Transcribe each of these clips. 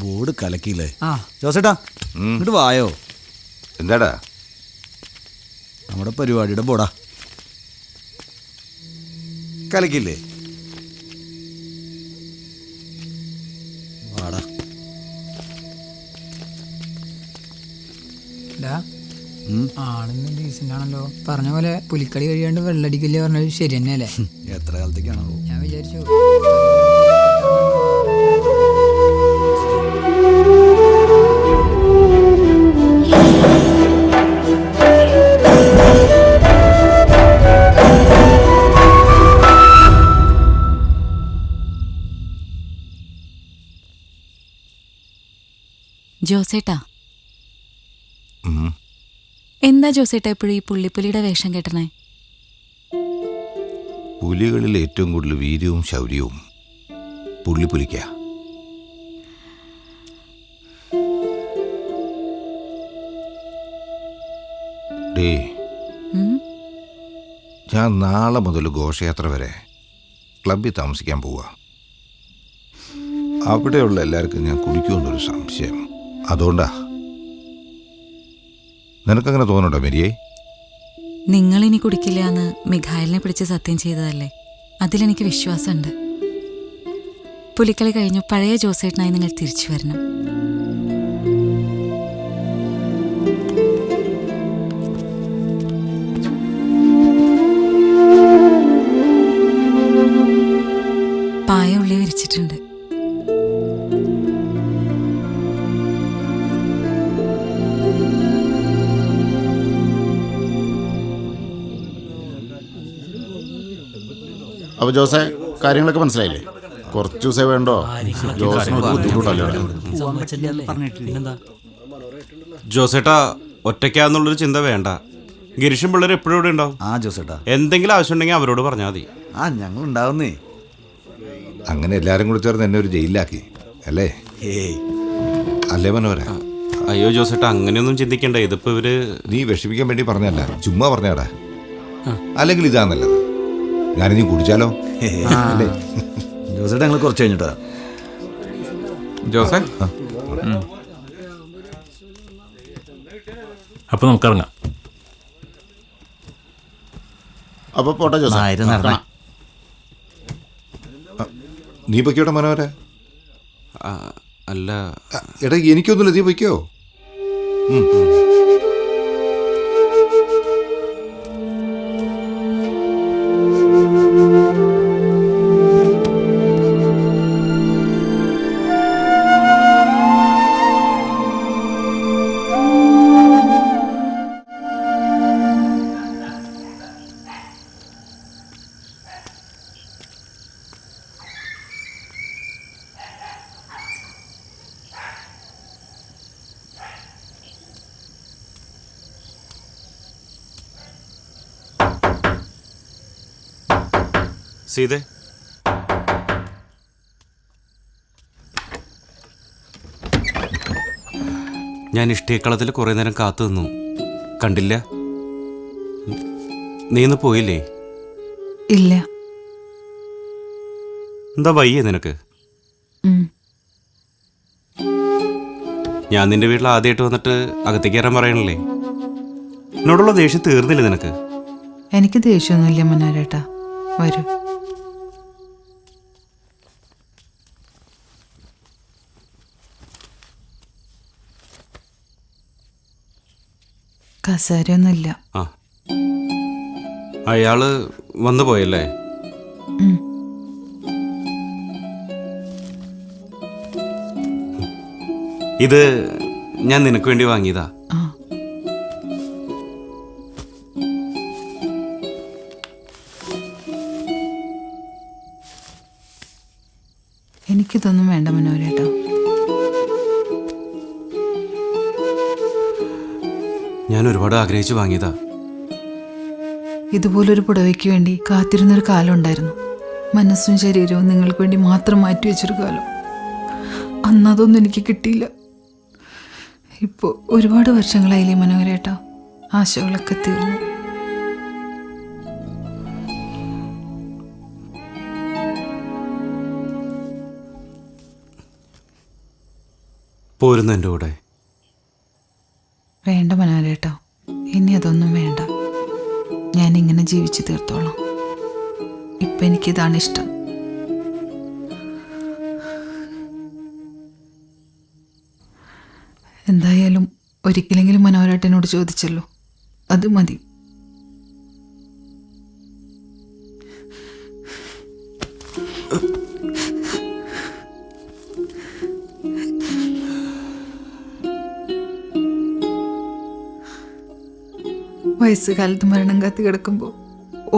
Board കലക്കിയില്ലേ? ജോസേട്ടാ ഇങ്ങോട്ട് വായോ. എന്താടാ? നമ്മുടെ പരിപാടിയുടെ ബോർഡാ. കലക്കില്ലേ? വാടാ. ആണെന്ന് ഡീസൻ്റ് ആണല്ലോ. പറഞ്ഞ പോലെ പുലിക്കളി കഴിയാണ്ട് വെള്ളടിക്കില്ല പറഞ്ഞത് ശരി തന്നെയല്ലേ? എത്ര കാലത്തേക്കാണോ ഞാൻ വിചാരിച്ചു. ജോസേട്ടാ, എന്താ ജോസേട്ടാ എപ്പോഴും ഈ പുള്ളിപ്പുലിയുടെ വേഷം കെട്ടണേ? പുലികളിൽ ഏറ്റവും കൂടുതൽ വീര്യവും ശൗര്യവും പുള്ളിപ്പുലിക്ക. ഡേ, ഞാൻ നാളെ മുതൽ ഘോഷയാത്ര വരെ ക്ലബിൽ താമസിക്കാൻ പോവാ. അവിടെയുള്ള എല്ലാവർക്കും ഞാൻ കുടിക്കുമെന്നൊരു സംശയം. അതുകൊണ്ടാ. നിനക്കങ്ങനെ തോന്നണ്ടോ മെരിയേ? നിങ്ങളിനി കുടിക്കില്ല എന്ന് മിഖായലിനെ പിടിച്ച് സത്യം ചെയ്തതല്ലേ? അതിലെനിക്ക് വിശ്വാസമുണ്ട്. പുലിക്കളി കഴിഞ്ഞു പഴയ ജോസേട്ടനായി നിങ്ങൾ തിരിച്ചു വരണം. പായ ഉള്ളി വിരിച്ചിട്ടുണ്ട്. അപ്പോൾ ജോസേ, കാര്യങ്ങളൊക്കെ മനസ്സിലായില്ലേ? കുറച്ച് ദിവസമേ വേണ്ടോ? ജോസേട്ടാ, ഒറ്റയ്ക്കാന്നുള്ളൊരു ചിന്ത വേണ്ട. ഗിരീഷും പിള്ളേർ എപ്പോഴും ഇവിടെ ഉണ്ടാവും. ജോസേട്ടാ, എന്തെങ്കിലും ആവശ്യമുണ്ടെങ്കിൽ അവരോട് പറഞ്ഞാൽ മതി. ഞങ്ങൾ ഉണ്ടാവുന്നേ. അങ്ങനെ എല്ലാവരും കൂടി ചേർന്ന് എന്നെ ഒരു ജയിലിലാക്കി അല്ലേ? അല്ലേ മനോഹര? അയ്യോ ജോസേട്ടാ, അങ്ങനെയൊന്നും ചിന്തിക്കണ്ട. ഇതിപ്പോ ഇവര് നീ വിഷമിക്കാൻ വേണ്ടി പറഞ്ഞല്ല, ചുമ്മാ പറഞ്ഞാടാ. അല്ലെങ്കിൽ ഇതാ നല്ലത്. ഞാനിനി കുടിച്ചാലോ? അല്ലേ ജോസേട്ടാ, ഞങ്ങൾ കുറച്ച് കഴിഞ്ഞിട്ടാ. ജോസേ, അപ്പൊ നമുക്കിറങ്ങാം. അപ്പൊ പോട്ടെ ജോസേ. നീ പൊയ്ക്കോട്ടെ മനോഹര. അല്ല എടാ, എനിക്കൊന്നുമില്ല, നീ പൊയ്ക്കോ. സീതേ, ഞാൻ ഇഷ്ടികളത്തിൽ കുറേ നേരം കാത്തു നിന്നു, കണ്ടില്ല. നീ ഇന്ന് പോയില്ലേ? ഇല്ല. എന്താ വയ്യേ നിനക്ക്? ഞാൻ നിന്റെ വീട്ടിൽ ആദ്യമായിട്ട് വന്നിട്ട് അകത്തേക്ക് കയറാൻ പറയണല്ലേ? എന്നോടുള്ള ദേഷ്യം തീർന്നില്ലേ നിനക്ക്? എനിക്ക് ദേഷ്യമൊന്നുമില്ല മനോരേട്ടാ, വരൂ. കസേരയൊന്നുമില്ല. അയാള് വന്നു പോയല്ലേ? ഇത് ഞാൻ നിനക്ക് വേണ്ടി വാങ്ങിയതാ. എനിക്കിതൊന്നും വേണ്ട മനോരേട്ടാ. ഞാൻ ഒരുപാട് ആഗ്രഹിച്ചു വാങ്ങിയതാ. ഇതുപോലൊരു പുടവയ്ക്ക് വേണ്ടി കാത്തിരുന്നൊരു കാലം ഉണ്ടായിരുന്നു. മനസ്സും ശരീരവും നിങ്ങൾക്ക് വേണ്ടി മാത്രം മാറ്റിവെച്ചൊരു കാലം. അന്നതൊന്നും എനിക്ക് കിട്ടിയില്ല. ഇപ്പോൾ ഒരുപാട് വർഷങ്ങളായില്ലേ മനോഹരേട്ടാ, ആശകളൊക്കെ തീർന്നു. പോരുന്നു എൻ്റെ കൂടെ. വേണ്ട മനോഹരേട്ടോ, ഇനി അതൊന്നും വേണ്ട. ഞാൻ ഇങ്ങനെ ജീവിച്ചു തീർത്തോളാം. ഇപ്പം എനിക്കിതാണ് ഇഷ്ടം. എന്തായാലും ഒരിക്കലെങ്കിലും മനോഹരേട്ടനോട് ചോദിച്ചല്ലോ, അത് മതി. വയസ്സുകാലത്ത് മരണം കാത്തി കിടക്കുമ്പോൾ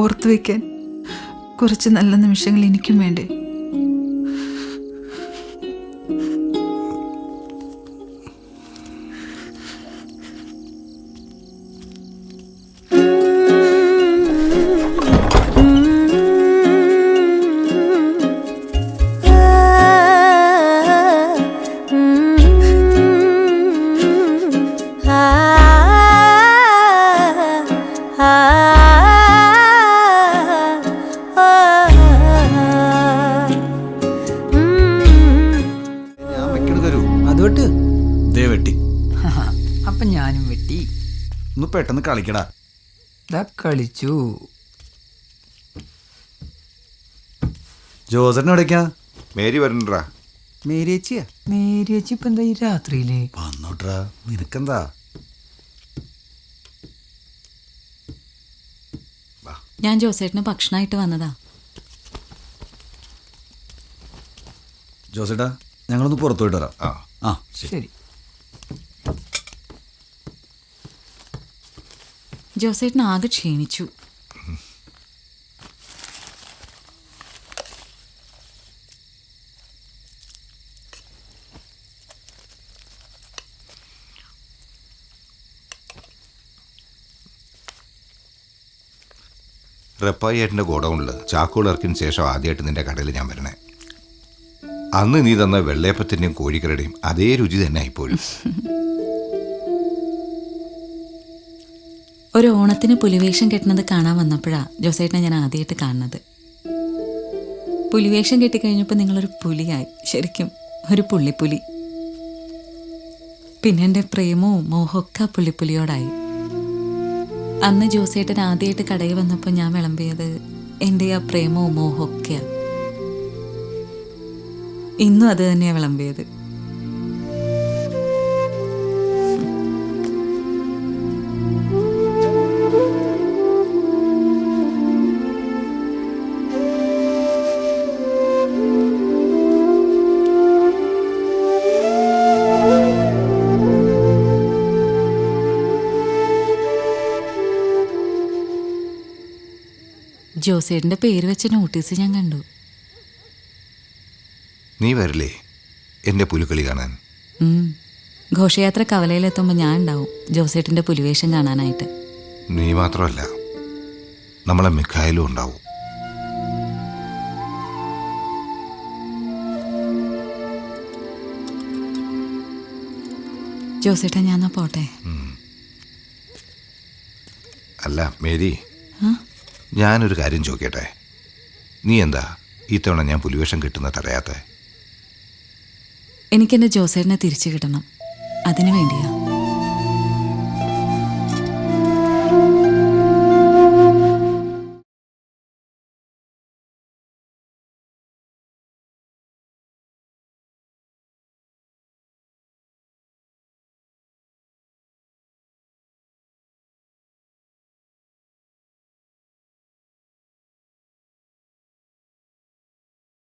ഓർത്തു വയ്ക്കാൻ കുറച്ച് നല്ല നിമിഷങ്ങൾ എനിക്കും വേണ്ടേ? ഞാൻ വെക്കണ തരൂ. അതോട്ട് ദേ വെട്ടി. അപ്പൊ ഞാനും വെട്ടി. ഒന്ന് പെട്ടെന്ന് കളിക്കടാ. ഇതാ കളിച്ചു. ജോസേട്ടൻ എവിടേക്കാ? മേരി വരണ്ടാ. മേരിയേച്ചിയാ? മേരിയേച്ചി ഇപ്പൊ എന്താ ഈ രാത്രിയില്? വന്നോട്രാ, നിനക്കെന്താ? ഞാൻ ജോസേട്ടന് ഭക്ഷണമായിട്ട് വന്നതാ. ജോസേട്ടാ, ഞങ്ങളൊന്ന് പുറത്തു പോയിട്ട് വരാം. ആ ആ ശരി. ശരി. ജോസേട്ടൻ ആകെ ക്ഷീണിച്ചു. റപ്പായി ഏട്ടൻ്റെ ഗോഡൗണിൽ ചാക്കോൾ ഇറക്കിന് ശേഷം ആദ്യമായിട്ട് നിന്റെ കടയിൽ ഞാൻ വരണേ. അന്ന് നീ തന്ന വെള്ളയപ്പത്തിൻ്റെയും കോഴിക്കറിയുടെയും അതേ രുചി തന്നെ ആയിപ്പോഴും. ഒരു ഓണത്തിന് പുലിവേഷം കെട്ടുന്നത് കാണാൻ വന്നപ്പോഴാ ജോസേട്ടനെ ഞാൻ ആദ്യമായിട്ട് കാണുന്നത്. പുലിവേഷം കെട്ടിക്കഴിഞ്ഞപ്പോൾ നിങ്ങളൊരു പുലിയായി, ശരിക്കും ഒരു പുള്ളിപ്പുലി. പിന്നെ എൻ്റെ പ്രേമവും മോഹമൊക്കെ ആ പുള്ളിപ്പുലിയോടായി. അന്ന് ജോസേട്ടൻ ആദ്യമായിട്ട് കടയിൽ വന്നപ്പോൾ ഞാൻ വിളമ്പിയത് എൻ്റെ ആ പ്രേമവും മോഹമൊക്കെയാണ്. ഇന്നും അത് തന്നെയാണ് വിളമ്പിയത്. ജോസേട്ടൻ്റെ പേര് വെച്ച നോട്ടീസ് ഞാൻ കണ്ടു. നീ വരില്ലേ എൻ്റെ പുലിക്കളി കാണാൻ? ഘോഷയാത്ര കവലയിലെത്തുമ്പോൾ ഞാൻ ഉണ്ടാവും ജോസേട്ടൻ്റെ പുലിവേഷം കാണാനായിട്ട്. നീ മാത്രമല്ല, നമ്മളെ മിഖായിലും ഉണ്ടാവും. ജോസേട്ടൻ ഞാൻ എന്നാ പോട്ടെ. അല്ല മേരി, ഞാനൊരു കാര്യം ചോദിക്കട്ടെ. നീ എന്താ ഇത്തവണ ഞാൻ പുലിവേഷം കിട്ടുന്ന തടയാത്ത? എനിക്കെൻ്റെ ജോസേട്ടനെ തിരിച്ചു കിട്ടണം, അതിനു വേണ്ടിയാ.